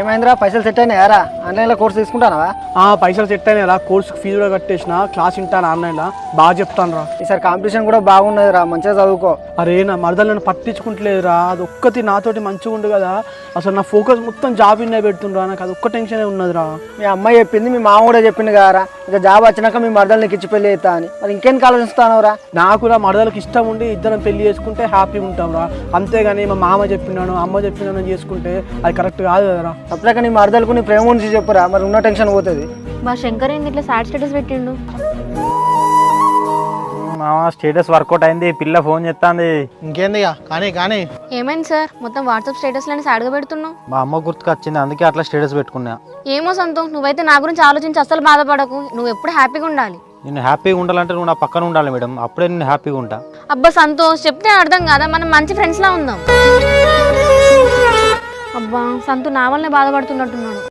ఏమైందిరా పైసలు సెట్ అయినాయారా ఆన్లైన్లో కోర్స్ తీసుకుంటానవా? పైసలు సెట్ అయినా కోర్సుకి ఫీజు కూడా కట్టేసిన, క్లాస్ వింటాను ఆన్లైన్లో, బాగా చెప్తాను రా. ఈసారి కాంపిటీషన్ కూడా బాగున్నదిరా, మంచిగా చదువుకో. అరే నా మరదలు నన్ను పట్టించుకుంటలేదురా, అది ఒక్కటి నాతోటి మంచిగా ఉండు కదా. అసలు నా ఫోకస్ మొత్తం జాబ్ విన్నే పెడుతుండ్రా, నాకు అది ఒక్క టెన్షన్ ఉన్నదిరా. మీ అమ్మాయి చెప్పింది, మీ మామ కూడా చెప్పింది కదరా, ఇక జాబ్ వచ్చినాక మీ మరదలు నీకు ఇచ్చి పెళ్లి అవుతా అని. మరి ఇంకేం ఆలోచిస్తానవరా? నాకు నా మరదలకు ఇష్టం ఉండి ఇద్దరం పెళ్లి చేసుకుంటే హ్యాపీగా ఉంటాం రా. అంతేగాని మా మామ చెప్పినాను అమ్మ చెప్పినాను చేసుకుంటే అది కరెక్ట్ కాదు కదరా. తప్పలేక నీ మరదలకు నీ ప్రేమ గురించి చెప్పురా, మరి ఉన్న టెన్షన్ పోతుంది. బా శంకర్ ఏంది ఇట్లా సాడ్ స్టేటస్ పెట్టిండు? స్టేటస్ వర్కౌట్ అయింది, పిల్ల ఫోన్ చేస్తాంది. ఇంకేంది కానీ కానీ ఏమైంది సార్, మొత్తం వాట్సాప్ స్టేటస్ లని సాడ్గా పెడుతున్నావు? మా అమ్మ గుర్తుకు వచ్చింది, అందుకే అట్లా స్టేటస్ పెట్టుకున్నా. ఏమో సంతో, నువ్వైతే నా గురించి ఆలోచించి అస్సలు బాధపడకు, నువ్వు ఎప్పుడు హ్యాపీగా ఉండాలి. నేను హ్యాపీగా ఉండాలంటే నువ్వు నా పక్కన ఉండాలి మేడం, అప్పుడే నేను హ్యాపీగా ఉంటా. అబ్బా సంతోష్, చెప్తే అర్థం కాదా, మనం మంచి ఫ్రెండ్స్ లా ఉందాం. అబ్బా సంతు నా వల్లనే బాధపడుతున్నట్టున్నాడు.